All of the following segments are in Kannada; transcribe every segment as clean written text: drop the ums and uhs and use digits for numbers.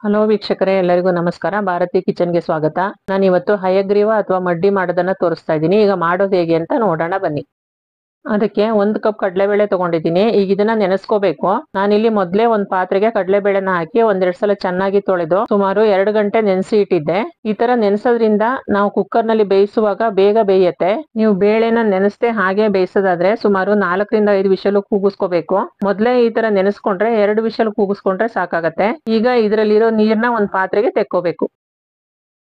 ಹಲೋ ವೀಕ್ಷಕರೇ, ಎಲ್ಲರಿಗೂ ನಮಸ್ಕಾರ. ಭಾರತಿ ಕಿಚನ್ಗೆ ಸ್ವಾಗತ. ನಾನು ಇವತ್ತು ಹಯಗ್ರೀವ ಅಥವಾ ಮಡ್ಡಿ ಮಾಡೋದನ್ನ ತೋರಿಸ್ತಾ ಇದ್ದೀನಿ. ಈಗ ಮಾಡೋದು ಹೇಗೆ ಅಂತ ನೋಡೋಣ ಬನ್ನಿ. ಅದಕ್ಕೆ 1 ಕಪ್ ಕಡಲೆಬೇಳೆ ತಗೊಂಡಿದ್ದೀನಿ. ಈಗ ಇದನ್ನ ನೆನೆಸ್ಕೋಬೇಕು. ನಾನಿಲ್ಲಿ ಮೊದಲೇ ಒಂದು ಪಾತ್ರೆಗೆ ಕಡಲೆಬೇಳೆನ ಹಾಕಿ ಒಂದೆರಡು ಸಲ ಚೆನ್ನಾಗಿ ತೊಳೆದು ಸುಮಾರು 2 ಗಂಟೆ ನೆನೆಸಿ ಇಟ್ಟಿದ್ದೆ. ಈ ತರ ನೆನೆಸೋದ್ರಿಂದ ನಾವು ಕುಕ್ಕರ್ ನಲ್ಲಿ ಬೇಯಿಸುವಾಗ ಬೇಗ ಬೇಯುತ್ತೆ. ನೀವು ಬೇಳೆನ ನೆನೆಸದೆ ಹಾಗೆ ಬೇಯಿಸೋದಾದ್ರೆ ಸುಮಾರು 4 ರಿಂದ 5 ವಿಷಲ್ ಕೂಗಿಸ್ಕೋಬೇಕು. ಮೊದಲೇ ಈ ತರ ನೆನೆಸ್ಕೊಂಡ್ರೆ 2 ವಿಷಲ್ ಕೂಗಿಸ್ಕೊಂಡ್ರೆ ಸಾಕಾಗತ್ತೆ. ಈಗ ಇದರಲ್ಲಿರೋ ನೀರ್ನ ಒಂದು ಪಾತ್ರೆಗೆ ತೆಕ್ಕೋಬೇಕು.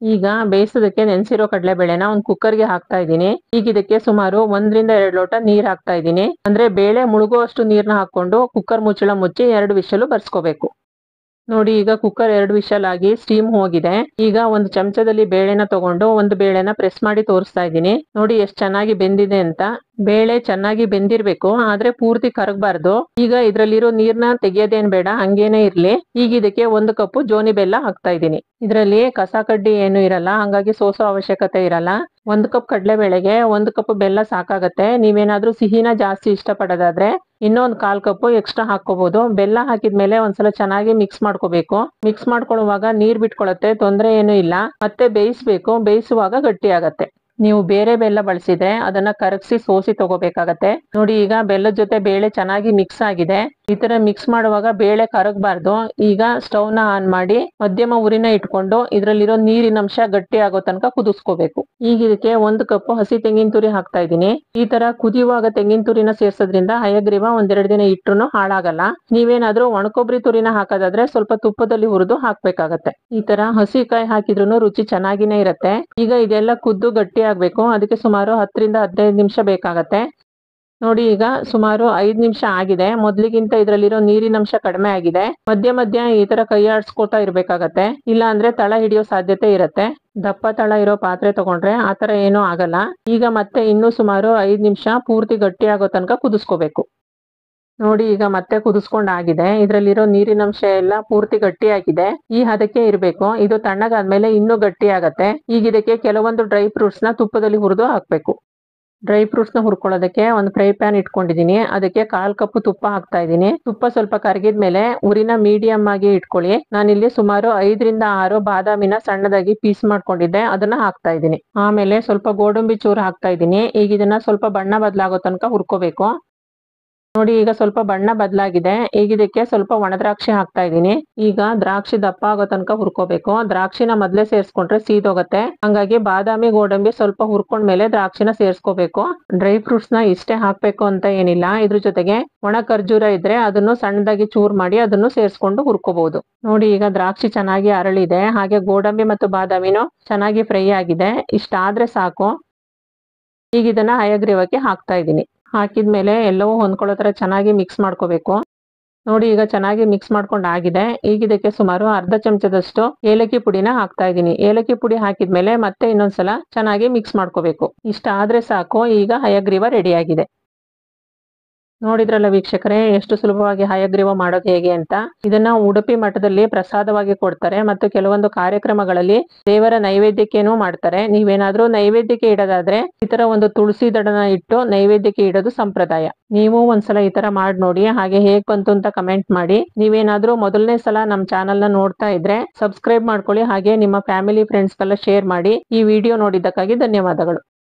ಈಗ ಬೇಯಿಸೋದಕ್ಕೆ ನೆನೆಸಿರೋ ಕಡಲೆಬೇಳೆನ ಒಂದು ಕುಕ್ಕರ್ಗೆ ಹಾಕ್ತಾ ಇದ್ದೀನಿ. ಈಗ ಇದಕ್ಕೆ ಸುಮಾರು 1 ರಿಂದ 2 ಲೋಟ ನೀರ್ ಹಾಕ್ತಾ ಇದ್ದೀನಿ. ಅಂದ್ರೆ ಬೇಳೆ ಮುಳುಗುವಷ್ಟು ನೀರ್ನ ಹಾಕೊಂಡು ಕುಕ್ಕರ್ ಮುಚ್ಚಳ ಮುಚ್ಚಿ 2 ವಿಷಲ್ ಬರ್ಸ್ಕೋಬೇಕು. ನೋಡಿ, ಈಗ ಕುಕ್ಕರ್ 2 ವಿಷಲ್ ಆಗಿ ಸ್ಟೀಮ್ ಹೋಗಿದೆ. ಈಗ ಒಂದು ಚಮಚದಲ್ಲಿ ಬೇಳೆನ ತಗೊಂಡು ಒಂದು ಬೇಳೆನ ಪ್ರೆಸ್ ಮಾಡಿ ತೋರಿಸ್ತಾ ಇದ್ದೀನಿ. ನೋಡಿ ಎಷ್ಟು ಚೆನ್ನಾಗಿ ಬೆಂದಿದೆ ಅಂತ. ಬೇಳೆ ಚೆನ್ನಾಗಿ ಬೆಂದಿರ್ಬೇಕು, ಆದ್ರೆ ಪೂರ್ತಿ ಕರಗಬಾರ್ದು. ಈಗ ಇದ್ರಲ್ಲಿರೋ ನೀರ್ನ ತೆಗಿಯೋದೇನ್ ಬೇಡ, ಹಂಗೇನೆ ಇರ್ಲಿ. ಈಗ ಇದಕ್ಕೆ 1 ಕಪ್ ಜೋನಿ ಬೆಲ್ಲ ಹಾಕ್ತಾ ಇದ್ದೀನಿ. ಇದರಲ್ಲಿ ಕಸ ಕಡ್ಡಿ ಏನು ಇರಲ್ಲ, ಹಂಗಾಗಿ ಸೋಸೋ ಅವಶ್ಯಕತೆ ಇರಲ್ಲ. 1 ಕಪ್ ಕಡಲೆಬೇಳೆಗೆ 1 ಕಪ್ ಬೆಲ್ಲ ಸಾಕಾಗತ್ತೆ. ನೀವೇನಾದ್ರೂ ಸಿಹಿನ ಜಾಸ್ತಿ ಇಷ್ಟಪಡೋದಾದ್ರೆ ಇನ್ನೊಂದು 1/4 ಕಪ್ ಎಕ್ಸ್ಟ್ರಾ ಹಾಕೋಬಹುದು. ಬೆಲ್ಲ ಹಾಕಿದ್ಮೇಲೆ ಒಂದ್ಸಲ ಚೆನ್ನಾಗಿ ಮಿಕ್ಸ್ ಮಾಡ್ಕೋಬೇಕು. ಮಿಕ್ಸ್ ಮಾಡ್ಕೊಳ್ಳುವಾಗ ನೀರ್ ಬಿಟ್ಕೊಳತ್ತೆ, ತೊಂದ್ರೆ ಏನು ಇಲ್ಲ. ಮತ್ತೆ ಬೇಯಿಸ್ಬೇಕು, ಬೇಯಿಸುವಾಗ ಗಟ್ಟಿ ಆಗತ್ತೆ. ನೀವು ಬೇರೆ ಬೆಲ್ಲ ಬಳಸಿದ್ರೆ ಅದನ್ನ ಕರಗಿಸಿ ಸೋಸಿ ತಗೋಬೇಕಾಗತ್ತೆ. ನೋಡಿ, ಈಗ ಬೆಲ್ಲದ ಜೊತೆ ಬೇಳೆ ಚೆನ್ನಾಗಿ ಮಿಕ್ಸ್ ಆಗಿದೆ. ಈ ತರ ಮಿಕ್ಸ್ ಮಾಡುವಾಗ ಬೇಳೆ ಕರಗಬಾರ್ದು. ಈಗ ಸ್ಟವ್ ನ ಆನ್ ಮಾಡಿ ಮಧ್ಯಮ ಉರಿನ ಇಟ್ಕೊಂಡು ಇದ್ರಲ್ಲಿರೋ ನೀರಿನ ಅಂಶ ಗಟ್ಟಿ ಆಗೋ ತನಕ ಕುದಿಸ್ಕೋಬೇಕು. ಈಗ ಇದಕ್ಕೆ 1 ಕಪ್ ಹಸಿ ತೆಂಗಿನ ತುರಿ ಹಾಕ್ತಾ ಇದ್ದೀನಿ. ಈ ತರ ಕುದಿಯುವಾಗ ತೆಂಗಿನ ತುರಿನ ಸೇರ್ಸೋದ್ರಿಂದ ಹಯಗ್ರೀವ 1-2 ದಿನ ಇಟ್ರು ಹಾಳಾಗಲ್ಲ. ನೀವೇನಾದ್ರೂ ಒಣಕೊಬ್ಬರಿ ತುರಿನ ಹಾಕೋದಾದ್ರೆ ಸ್ವಲ್ಪ ತುಪ್ಪದಲ್ಲಿ ಹುರಿದು ಹಾಕ್ಬೇಕಾಗತ್ತೆ. ಈ ತರ ಹಸಿ ಕಾಯಿ ಹಾಕಿದ್ರು ರುಚಿ ಚೆನ್ನಾಗಿನೇ ಇರತ್ತೆ. ಈಗ ಇದೆಲ್ಲ ಕುದ್ದು ಗಟ್ಟಿ ಆಗ್ಬೇಕು. ಅದಕ್ಕೆ ಸುಮಾರು 10 ರಿಂದ 15 ನಿಮಿಷ ಬೇಕಾಗತ್ತೆ. ನೋಡಿ, ಈಗ ಸುಮಾರು 5 ನಿಮಿಷ ಆಗಿದೆ. ಮೊದ್ಲಿಗಿಂತ ಇದ್ರಲ್ಲಿರೋ ನೀರಿನ ಅಂಶ ಕಡಿಮೆ ಆಗಿದೆ. ಮಧ್ಯ ಮಧ್ಯ ಈ ತರ ಕೈ ಆಡಿಸ್ಕೋತಾ ಇರ್ಬೇಕಾಗತ್ತೆ, ಇಲ್ಲ ಅಂದ್ರೆ ತಳ ಹಿಡಿಯೋ ಸಾಧ್ಯತೆ ಇರತ್ತೆ. ದಪ್ಪ ತಳ ಇರೋ ಪಾತ್ರೆ ತಗೊಂಡ್ರೆ ಆತರ ಏನೂ ಆಗಲ್ಲ. ಈಗ ಮತ್ತೆ ಇನ್ನೂ ಸುಮಾರು 5 ನಿಮಿಷ ಪೂರ್ತಿ ಗಟ್ಟಿ ಆಗೋ ತನಕ ಕುದಿಸ್ಕೋಬೇಕು. ನೋಡಿ, ಈಗ ಮತ್ತೆ ಕುದಿಸ್ಕೊಂಡಾಗಿದೆ. ಇದ್ರಲ್ಲಿರೋ ನೀರಿನ ಅಂಶ ಎಲ್ಲ ಪೂರ್ತಿ ಗಟ್ಟಿ ಆಗಿದೆ. ಈ ಹದಕ್ಕೆ ಇರ್ಬೇಕು. ಇದು ತಣ್ಣಗಾದ್ಮೇಲೆ ಇನ್ನೂ ಗಟ್ಟಿ ಆಗತ್ತೆ. ಈಗ ಇದಕ್ಕೆ ಕೆಲವೊಂದು ಡ್ರೈ ಫ್ರೂಟ್ಸ್ ನ ತುಪ್ಪದಲ್ಲಿ ಹುರಿದು ಹಾಕ್ಬೇಕು. ಡ್ರೈ ಫ್ರೂಟ್ಸ್ ನ ಹುರ್ಕೊಳ್ಳೋದಕ್ಕೆ ಒಂದು ಫ್ರೈ ಪ್ಯಾನ್ ಇಟ್ಕೊಂಡಿದೀನಿ. ಅದಕ್ಕೆ 1/4 ಕಪ್ ತುಪ್ಪ ಹಾಕ್ತಾ ಇದ್ದೀನಿ. ತುಪ್ಪ ಸ್ವಲ್ಪ ಕರಗಿದ್ಮೇಲೆ ಉರಿನ ಮೀಡಿಯಂ ಆಗಿ ಇಟ್ಕೊಳ್ಳಿ. ನಾನಿಲ್ಲಿ ಸುಮಾರು 5 ರಿಂದ 6 ಬಾದಾಮಿನ ಸಣ್ಣದಾಗಿ ಪೀಸ್ ಮಾಡ್ಕೊಂಡಿದ್ದೆ, ಅದನ್ನ ಹಾಕ್ತಾ ಇದ್ದೀನಿ. ಆಮೇಲೆ ಸ್ವಲ್ಪ ಗೋಡಂಬಿ ಚೂರು ಹಾಕ್ತಾ ಇದ್ದೀನಿ. ಈಗ ಇದನ್ನ ಸ್ವಲ್ಪ ಬಣ್ಣ ಬದಲಾಗೋ ತನಕ ಹುರ್ಕೋಬೇಕು. ನೋಡಿ, ಈಗ ಸ್ವಲ್ಪ ಬಣ್ಣ ಬದಲಾಗಿದೆ. ಈಗ ಇದಕ್ಕೆ ಸ್ವಲ್ಪ ಒಣ ದ್ರಾಕ್ಷಿ ಹಾಕ್ತಾ ಇದ್ದೀನಿ. ಈಗ ದ್ರಾಕ್ಷಿ ದಪ್ಪ ಆಗೋ ತನಕ ಹುರ್ಕೋಬೇಕು. ದ್ರಾಕ್ಷಿನ ಮೊದ್ಲೇ ಸೇರ್ಸ್ಕೊಂಡ್ರೆ ಸೀದೋಗತ್ತೆ. ಹಂಗಾಗಿ ಬಾದಾಮಿ ಗೋಡಂಬಿ ಸ್ವಲ್ಪ ಹುರ್ಕೊಂಡ್ಮೇಲೆ ದ್ರಾಕ್ಷಿನ ಸೇರ್ಸ್ಕೋಬೇಕು. ಡ್ರೈ ಫ್ರೂಟ್ಸ್ ನ ಇಷ್ಟೇ ಹಾಕ್ಬೇಕು ಅಂತ ಏನಿಲ್ಲ. ಇದ್ರ ಜೊತೆಗೆ ಒಣ ಖರ್ಜೂರ ಇದ್ರೆ ಅದನ್ನು ಸಣ್ಣದಾಗಿ ಚೂರ್ ಮಾಡಿ ಅದನ್ನು ಸೇರ್ಸ್ಕೊಂಡು ಹುರ್ಕೋಬಹುದು. ನೋಡಿ, ಈಗ ದ್ರಾಕ್ಷಿ ಚೆನ್ನಾಗಿ ಅರಳಿದೆ. ಹಾಗೆ ಗೋಡಂಬಿ ಮತ್ತು ಬಾದಾಮಿನೂ ಚೆನ್ನಾಗಿ ಫ್ರೈ ಆಗಿದೆ. ಇಷ್ಟಾದ್ರೆ ಸಾಕು. ಈಗ ಇದನ್ನ ಹಯಗ್ರೀವಕ್ಕೆ ಹಾಕ್ತಾ ಇದ್ದೀನಿ. ಹಾಕಿದ್ಮೇಲೆ ಎಲ್ಲವೂ ಹೊಂದ್ಕೊಳ್ಳೋ ತರ ಚೆನ್ನಾಗಿ ಮಿಕ್ಸ್ ಮಾಡ್ಕೋಬೇಕು. ನೋಡಿ, ಈಗ ಚೆನ್ನಾಗಿ ಮಿಕ್ಸ್ ಮಾಡ್ಕೊಂಡು ಆಗಿದೆ. ಈಗ ಇದಕ್ಕೆ ಸುಮಾರು ಅರ್ಧ ಚಮಚದಷ್ಟು ಏಲಕ್ಕಿ ಪುಡಿನ ಹಾಕ್ತಾ ಇದ್ದೀನಿ. ಏಲಕ್ಕಿ ಪುಡಿ ಹಾಕಿದ್ಮೇಲೆ ಮತ್ತೆ ಇನ್ನೊಂದ್ಸಲ ಚೆನ್ನಾಗಿ ಮಿಕ್ಸ್ ಮಾಡ್ಕೋಬೇಕು. ಇಷ್ಟ ಆದ್ರೆ ಸಾಕು. ಈಗ ಹಯಗ್ರೀವ ರೆಡಿ ಆಗಿದೆ. ನೋಡಿದ್ರಲ್ಲ ವೀಕ್ಷಕರೇ, ಎಷ್ಟು ಸುಲಭವಾಗಿ ಹಯಗ್ರೀವ ಮಾಡೋದು ಹೇಗೆ ಅಂತ. ಇದನ್ನ ಉಡುಪಿ ಮಠದಲ್ಲಿ ಪ್ರಸಾದವಾಗಿ ಕೊಡ್ತಾರೆ ಮತ್ತು ಕೆಲವೊಂದು ಕಾರ್ಯಕ್ರಮಗಳಲ್ಲಿ ದೇವರ ನೈವೇದ್ಯಕ್ಕೇನೂ ಮಾಡ್ತಾರೆ. ನೀವೇನಾದ್ರೂ ನೈವೇದ್ಯಕ್ಕೆ ಇಡೋದಾದ್ರೆ ಈ ತರ ಒಂದು ತುಳಸಿ ದಳನ ಇಟ್ಟು ನೈವೇದ್ಯಕ್ಕೆ ಇಡೋದು ಸಂಪ್ರದಾಯ. ನೀವು ಒಂದ್ಸಲ ಈ ತರ ಮಾಡಿ ನೋಡಿ. ಹಾಗೆ ಹೇಗ್ ಬಂತು ಅಂತ ಕಮೆಂಟ್ ಮಾಡಿ. ನೀವೇನಾದ್ರೂ ಮೊದಲನೇ ಸಲ ನಮ್ಮ ಚಾನೆಲ್ ನ ನೋಡ್ತಾ ಇದ್ರೆ ಸಬ್ಸ್ಕ್ರೈಬ್ ಮಾಡ್ಕೊಳ್ಳಿ. ಹಾಗೆ ನಿಮ್ಮ ಫ್ಯಾಮಿಲಿ ಫ್ರೆಂಡ್ಸ್ಗೆಲ್ಲ ಶೇರ್ ಮಾಡಿ. ಈ ವಿಡಿಯೋ ನೋಡಿದ್ದಕ್ಕಾಗಿ ಧನ್ಯವಾದಗಳು.